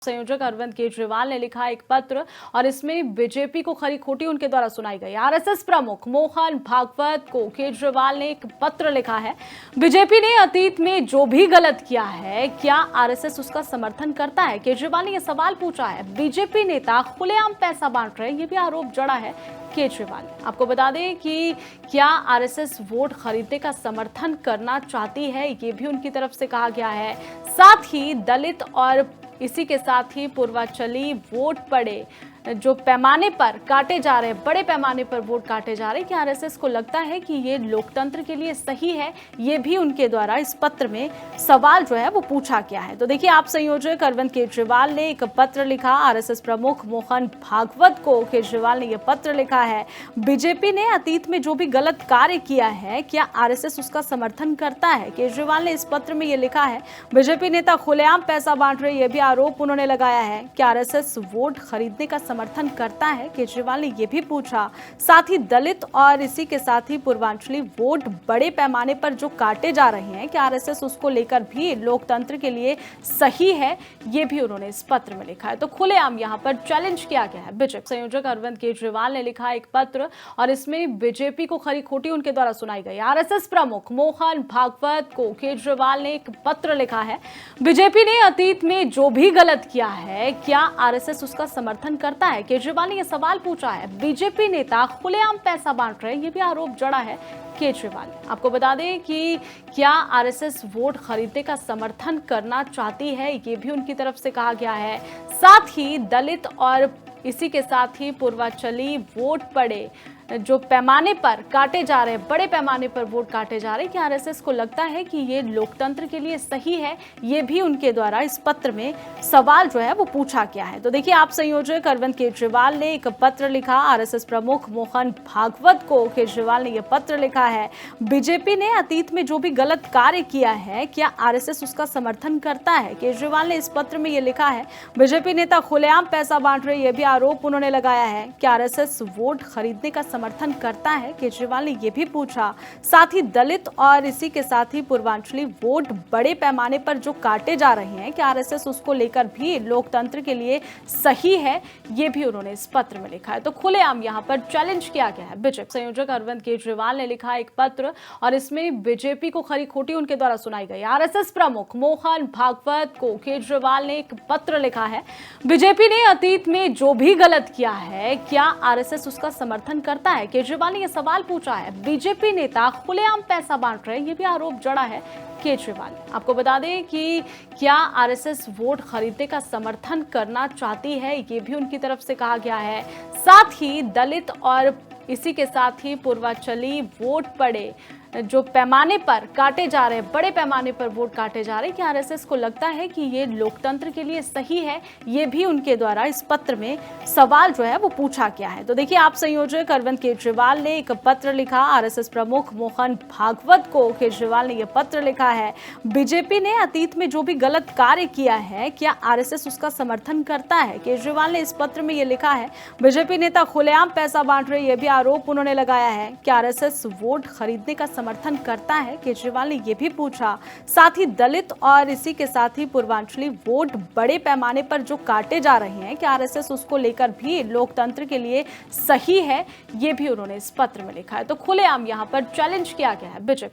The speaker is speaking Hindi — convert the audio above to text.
संयोजक अरविंद केजरीवाल ने लिखा एक पत्र और इसमें बीजेपी को खरी खोटी उनके द्वारा सुनाई गई। आरएसएस प्रमुख मोहन भागवत को केजरीवाल ने एक पत्र लिखा है। बीजेपी ने अतीत में जो भी गलत किया है, क्या आरएसएस उसका समर्थन करता है? केजरीवाल ने यह सवाल पूछा है। बीजेपी नेता खुलेआम पैसा बांट रहे, ये भी आरोप जड़ा है केजरीवाल। आपको बता दें कि क्या आरएसएस वोट खरीदने का समर्थन करना चाहती है, ये भी उनकी तरफ से कहा गया है। साथ ही दलित और इसी के साथ ही पूर्वांचली वोट पड़े जो पैमाने पर काटे जा रहे हैं, बड़े पैमाने पर वोट काटे जा रहे हैं, कि आरएसएस को लगता है कि ये लोकतंत्र के लिए सही है, ये भी उनके द्वारा इस पत्र में सवाल जो है वो पूछा गया है। तो देखिए, आप संयोजक अरविंद केजरीवाल ने एक पत्र लिखा। आरएसएस प्रमुख मोहन भागवत को केजरीवाल ने यह पत्र लिखा है। बीजेपी ने अतीत में जो भी गलत कार्य किया है, क्या आरएसएस उसका समर्थन करता है? केजरीवाल ने इस पत्र में यह लिखा है। बीजेपी नेता खुलेआम पैसा बांट रहे, यह भी आरोप उन्होंने लगाया है कि आरएसएस वोट खरीदने का समर्थन करता है। केजरीवाल ने यह भी पूछा। साथ ही दलित और इसी के साथ ही पूर्वांचली वोट बड़े पैमाने पर जो काटे जा रहे हैं, कि आरएसएस उसको लेकर भी लोकतंत्र के लिए सही है, ये भी उन्होंने इस पत्र में लिखा है। तो खुलेआम यहां पर चैलेंज किया गया है। बीजेपी संयोजक अरविंद केजरीवाल ने लिखा एक पत्र और इसमें बीजेपी को खरी खोटी उनके द्वारा सुनाई गई। आरएसएस प्रमुख मोहन भागवत को केजरीवाल ने एक पत्र लिखा है। बीजेपी ने अतीत में जो भी गलत किया है, क्या आरएसएस उसका समर्थन करता है? केजरीवाल ने यह सवाल पूछा है। बीजेपी नेता खुलेआम पैसा बांट रहे, ये भी आरोप जड़ा है केजरीवाल। आपको बता दें कि क्या आरएसएस वोट खरीदने का समर्थन करना चाहती है, ये भी उनकी तरफ से कहा गया है। साथ ही दलित और इसी के साथ ही पूर्वांचली वोट पड़े जो पैमाने पर काटे जा रहे हैं, बड़े पैमाने पर वोट काटे जा रहे हैं, कि आरएसएस को लगता है कि ये लोकतंत्र के लिए सही है, ये भी उनके द्वारा इस पत्र में सवाल जो है वो पूछा गया है। तो देखिए, आप संयोजक अरविंद केजरीवाल ने एक पत्र लिखा। आरएसएस प्रमुख मोहन भागवत को केजरीवाल ने यह पत्र लिखा है। बीजेपी ने अतीत में जो भी गलत कार्य किया है, क्या आरएसएस उसका समर्थन करता है? केजरीवाल ने इस पत्र में यह लिखा है। बीजेपी नेता खुलेआम पैसा बांट रहे, यह भी आरोप उन्होंने लगाया है कि आरएसएस वोट खरीदने का समर्थन करता है। केजरीवाल ने यह भी पूछा। साथ ही दलित और इसी के साथ ही पूर्वांचली वोट बड़े पैमाने पर जो काटे जा रहे हैं, कि आरएसएस उसको लेकर भी लोकतंत्र के लिए सही है, ये भी उन्होंने इस पत्र में लिखा है। तो खुलेआम यहां पर चैलेंज किया गया है। बीजेपी संयोजक अरविंद केजरीवाल ने लिखा एक पत्र और इसमें बीजेपी को खरी खोटी उनके द्वारा सुनाई गई। आरएसएस प्रमुख मोहन भागवत को केजरीवाल ने एक पत्र लिखा है। बीजेपी ने अतीत में जो भी गलत किया है, क्या आरएसएस उसका समर्थन करता है? केजरीवाल ने यह सवाल पूछा है। बीजेपी नेता खुलेआम पैसा बांट रहे, ये भी आरोप जड़ा है केजरीवाल। आपको बता दें कि क्या आरएसएस वोट खरीदने का समर्थन करना चाहती है, ये भी उनकी तरफ से कहा गया है। साथ ही दलित और इसी के साथ ही पूर्वांचली वोट पड़े जो पैमाने पर काटे जा रहे हैं, बड़े पैमाने पर वोट काटे जा रहे हैं, कि आरएसएस को लगता है कि ये लोकतंत्र के लिए सही है, ये भी उनके द्वारा इस पत्र में सवाल जो है वो पूछा गया है। तो देखिए, आप संयोजक अरविंद केजरीवाल ने एक पत्र लिखा। आरएसएस प्रमुख मोहन भागवत को केजरीवाल ने यह पत्र लिखा है। बीजेपी ने अतीत में जो भी गलत कार्य किया है, क्या आरएसएस उसका समर्थन करता है? केजरीवाल ने इस पत्र में यह लिखा है। बीजेपी नेता खुलेआम पैसा बांट रहे, यह भी आरोप उन्होंने लगाया है कि आरएसएस वोट खरीदने का समर्थन करता है। केजरीवाल ने यह भी पूछा। साथ ही दलित और इसी के साथ ही पूर्वांचली वोट बड़े पैमाने पर जो काटे जा रहे हैं, कि आरएसएस उसको लेकर भी लोकतंत्र के लिए सही है, ये भी उन्होंने इस पत्र में लिखा है। तो खुलेआम यहां पर चैलेंज किया गया है बीजेपी